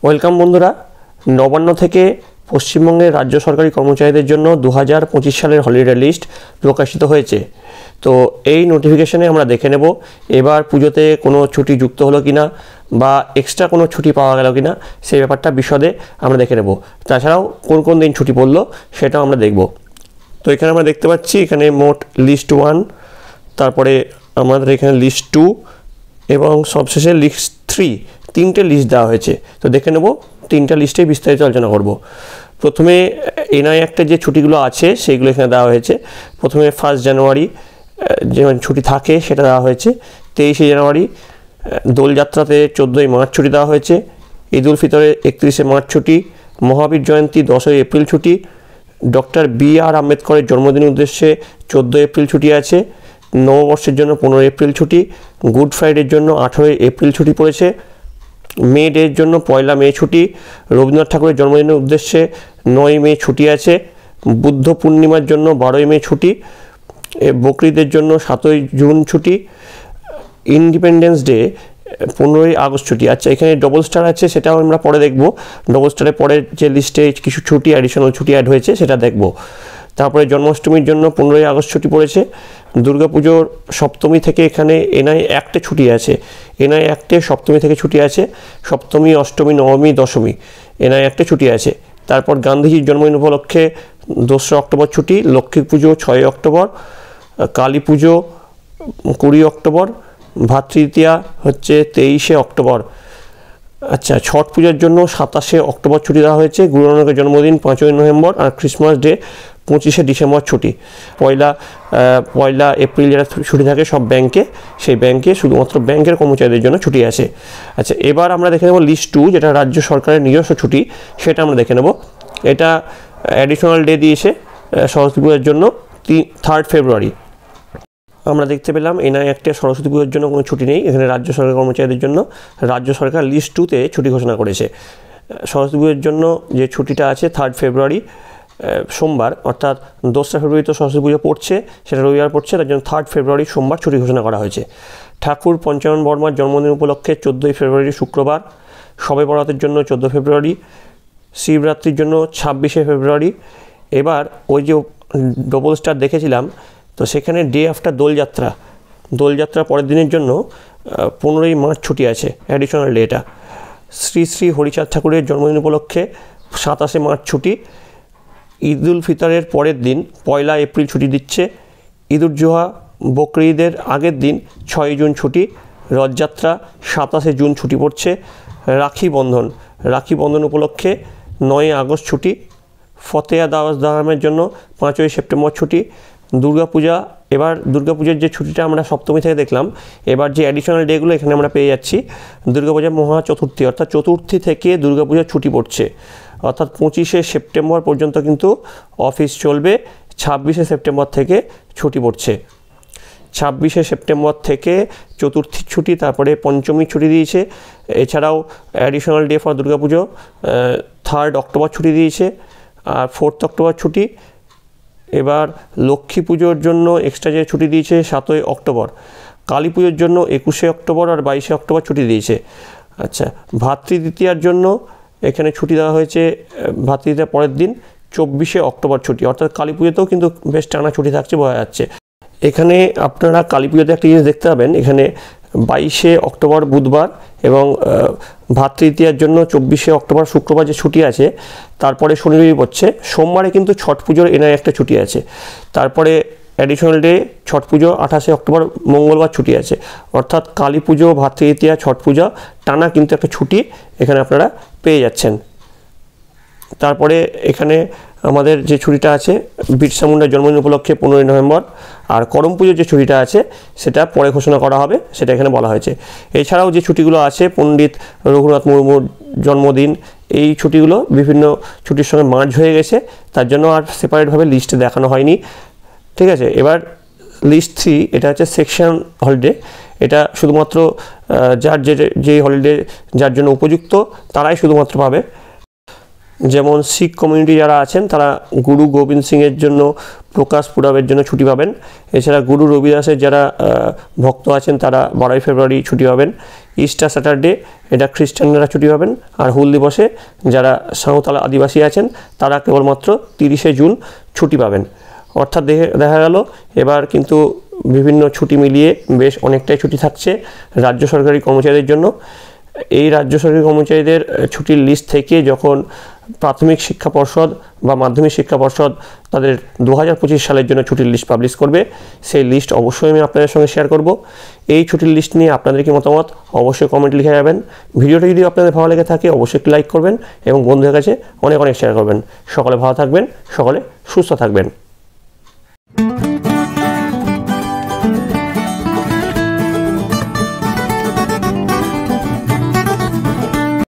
Welcome বন্ধুরা। নবান্ন থেকে পশ্চিমবঙ্গের রাজ্য সরকারি কর্মচারীদের জন্য 2025 সালের হলিডে লিস্ট প্রকাশিত হয়েছে। তো এই নোটিফিকেশনে আমরা দেখে নেব এবার পুজোতে কোনো ছুটি যুক্ত হলো কিনা বা এক্সট্রা কোনো ছুটি পাওয়া গেল কিনা সেই ব্যাপারটা বিশদে আমরা দেখে নেব। তাছাড়াও কোন কোন দিন ছুটি পড়লো সেটাও আমরা দেখব। তো এখানে আমরা দেখতে পাচ্ছি এখানে মোট লিস্ট 1, তারপরে আমাদের এখানে লিস্ট 2 এবং সবশেষে লিস্ট 3, তিনটে লিস্ট দেওয়া হয়েছে। তো দেখে নেব তিনটা লিস্টেই বিস্তারিত আলোচনা করব। প্রথমে এনআই অ্যাক্টের যে ছুটিগুলো আছে সেইগুলো এখানে দেওয়া হয়েছে। প্রথমে 1 জানুয়ারি যে ছুটি থাকে সেটা দেওয়া হয়েছে। 23 জানুয়ারি, দোলযাত্রাতে 14 মার্চ ছুটি দেওয়া হয়েছে। ঈদ উল ফিতরে 31 মার্চ ছুটি, মহাবীর জয়ন্তী 10 এপ্রিল ছুটি, ডক্টর বি.আর. আম্বেদকরের জন্মদিনের উদ্দেশ্যে 14 এপ্রিল ছুটি আছে, নববর্ষের জন্য 15 এপ্রিল ছুটি, গুড ফ্রাইডের জন্য 18 এপ্রিল ছুটি পড়েছে, মে ডের জন্য 1 মে ছুটি, রবীন্দ্রনাথ ঠাকুরের জন্মদিনের উদ্দেশ্যে 9 মে ছুটি আছে, বুদ্ধ পূর্ণিমার জন্য 12 মে ছুটি, বকরিদের জন্য 7 জুন ছুটি, ইন্ডিপেন্ডেন্স ডে 15 আগস্ট ছুটি। আচ্ছা, এখানে ডবল স্টার আছে, সেটাও আমরা পরে দেখব। ডবল স্টারের পরের যে লিস্টে কিছু ছুটি অ্যাডিশনাল ছুটি অ্যাড হয়েছে সেটা দেখব। তারপরে জন্মাষ্টমীর জন্য 15 আগস্ট ছুটি পড়েছে। দুর্গাপুজোর সপ্তমী থেকে এখানে এনআই অ্যাক্টে ছুটি আছে। এনআই অ্যাক্টে সপ্তমী থেকে ছুটি আছে, সপ্তমী, অষ্টমী, নবমী, দশমী এনআই অ্যাক্টে ছুটি আছে। তারপর গান্ধীজির জন্মদিন উপলক্ষে 2 অক্টোবর ছুটি, লক্ষ্মী পুজো 6 অক্টোবর, কালী পুজো 20 অক্টোবর, ভাতৃতীয়া হচ্ছে 23 অক্টোবর। আচ্ছা, ছট পূজার জন্য 27 অক্টোবর ছুটি দেওয়া হয়েছে। গুরু নানকের জন্মদিন 5 নভেম্বর, আর ক্রিসমাস ডে 25 ডিসেম্বর ছুটি। পয়লা এপ্রিল যেটা ছুটি থাকে সব ব্যাংকে, সেই ব্যাংকে শুধুমাত্র ব্যাংকের কর্মচারীদের জন্য ছুটি আছে। আচ্ছা, এবার আমরা দেখে নেব লিস্ট 2, যেটা রাজ্য সরকারের নিজস্ব ছুটি, সেটা আমরা দেখে নেব। এটা অ্যাডিশনাল ডে দিয়েছে সরস্বতী পূজার জন্য 3 ফেব্রুয়ারি। আমরা দেখতে পেলাম এনআই অ্যাক্টে সরস্বতী পুজোর জন্য কোনো ছুটি নেই। এখানে রাজ্য সরকার কর্মচারীদের জন্য রাজ্য সরকার লিস্ট 2তে ছুটি ঘোষণা করেছে। সরস্বতী পুজোর জন্য যে ছুটিটা আছে 3 ফেব্রুয়ারি সোমবার, অর্থাৎ 2 ফেব্রুয়ারি তো সরস্বতী পুজো পড়ছে, সেটা রবিবার পড়ছে, তার জন্য 3 ফেব্রুয়ারি সোমবার ছুটি ঘোষণা করা হয়েছে। ঠাকুর পঞ্চানন বর্মার জন্মদিন উপলক্ষে 14 ফেব্রুয়ারি শুক্রবার, শবে বরাতের জন্য 14 ফেব্রুয়ারি, শিবরাত্রির জন্য 26 ফেব্রুয়ারি। এবার ওই যে ডবল স্টার দেখেছিলাম, তো সেখানে ডে আফটার দোলযাত্রা পরের দিনের জন্য 15 মার্চ ছুটি আছে, অ্যাডিশনাল ডেটা। শ্রী শ্রী হরিচাঁদ ঠাকুরের জন্মদিন উপলক্ষে 27 মার্চ ছুটি, ঈদ উল ফিতরের পরের দিন 1 এপ্রিল ছুটি দিচ্ছে, ঈদ উল জুহা বকরিদের আগের দিন 6 জুন ছুটি, রথযাত্রা 27 জুন ছুটি পড়ছে, রাখি বন্ধন উপলক্ষে 9 আগস্ট ছুটি, ফতেয়া দাওয়াস দারামের জন্য 5 সেপ্টেম্বর ছুটি, দুর্গাপূজা। এবার দুর্গাপূজার যে ছুটিটা আমরা সপ্তমী থেকে দেখলাম, এবার যে অ্যাডিশনাল ডেগুলো এখানে আমরা পেয়ে যাচ্ছি। দুর্গাপূজা মহা চতুর্থী, অর্থাৎ চতুর্থী থেকে দুর্গাপূজার ছুটি পড়ছে, অর্থাৎ 25 সেপ্টেম্বর পর্যন্ত কিন্তু অফিস চলবে। 26 সেপ্টেম্বর থেকে ছুটি পড়ছে। 26 সেপ্টেম্বর থেকে চতুর্থীর ছুটি, তারপরে পঞ্চমীর ছুটি দিয়েছে। এছাড়াও additional day for Durga Puja 3 October ছুটি দিয়েছে, আর 4 অক্টোবর ছুটি। এবার লক্ষ্মী পুজোর জন্য এক্সট্রা যে ছুটি দিয়েছে 7 অক্টোবর, কালী পুজোর জন্য 21 অক্টোবর আর 22 অক্টোবর ছুটি দিয়েছে। আচ্ছা, ভাতৃদ্বিতীয়ার জন্য এখানে ছুটি দেওয়া হয়েছে, ভাতৃদ্বিতীয়ার পরের দিন 24 অক্টোবর ছুটি, অর্থাৎ কালী পুজোতেও কিন্তু বেশ টানা ছুটি থাকছে, বোঝা যাচ্ছে। এখানে আপনারা কালী পুজোতে একটা জিনিস দেখতে পাবেন, এখানে 22 অক্টোবর বুধবার এবং ভাতৃতীয়ার জন্য 24 অক্টোবর শুক্রবার যে ছুটি আছে, তারপরে শনি রবি পড়ছে। সোমবারে কিন্তু ছট পুজোর এনআই একটা ছুটি আছে। তারপরে অ্যাডিশনাল ডে ছট পুজো 28 অক্টোবর মঙ্গলবার ছুটি আছে, অর্থাৎ কালী পুজো, ভাতৃতীয়া, ছট পূজা টানা কিন্তু একটা ছুটি এখানে আপনারা পেয়ে যাচ্ছেন। তারপরে এখানে আমাদের যে ছুটিটা আছে বিরসা মুন্ডার জন্মদিন উপলক্ষে 15 নভেম্বর, আর করম পুজোর যে ছুটিটা আছে সেটা পরে ঘোষণা করা হবে, সেটা এখানে বলা হয়েছে। এছাড়াও যে ছুটিগুলো আছে, পণ্ডিত রঘুনাথ মুর্মুর জন্মদিন, এই ছুটিগুলো বিভিন্ন ছুটির সঙ্গে মার্জ হয়ে গেছে, তার জন্য আর সেপারেটভাবে লিস্টে দেখানো হয়নি। ঠিক আছে, এবার লিস্ট 3, এটা হচ্ছে সেকশন হলিডে। এটা শুধুমাত্র যার যে হলিডে যার জন্য উপযুক্ত তারাই শুধুমাত্র পাবে। যেমন শিখ কমিউনিটি যারা আছেন তারা গুরু গোবিন্দ সিংয়ের জন্য প্রকাশ পুরবের জন্য ছুটি পাবেন। এছাড়া গুরু রবিদাসের যারা ভক্ত আছেন তারা 12ই ফেব্রুয়ারি ছুটি পাবেন। ইস্টার স্যাটারডে এটা খ্রিস্টানরা ছুটি পাবেন। আর হুল দিবসে যারা সাঁওতাল আদিবাসী আছেন তারা কেবলমাত্র 30শে জুন ছুটি পাবেন। অর্থাৎ দেখা গেল এবার কিন্তু বিভিন্ন ছুটি মিলিয়ে বেশ অনেকটাই ছুটি থাকছে রাজ্য সরকারি কর্মচারীদের জন্য। এই রাজ্য সরকারি কর্মচারীদের ছুটির লিস্ট থেকে যখন প্রাথমিক শিক্ষা পর্ষদ বা মাধ্যমিক শিক্ষা পর্ষদ তাদের 2025 সালের জন্য ছুটির লিস্ট পাবলিশ করবে, সেই লিস্ট অবশ্যই আমি আপনাদের সঙ্গে শেয়ার করব। এই ছুটির লিস্ট নিয়ে আপনাদের কি মতামত অবশ্যই কমেন্ট লিখে যাবেন। ভিডিওটা যদি আপনাদের ভালো লেগে থাকে অবশ্যই একটি লাইক করবেন এবং বন্ধুদের কাছে অনেক অনেক শেয়ার করবেন। সকলে ভালো থাকবেন, সকলে সুস্থ থাকবেন।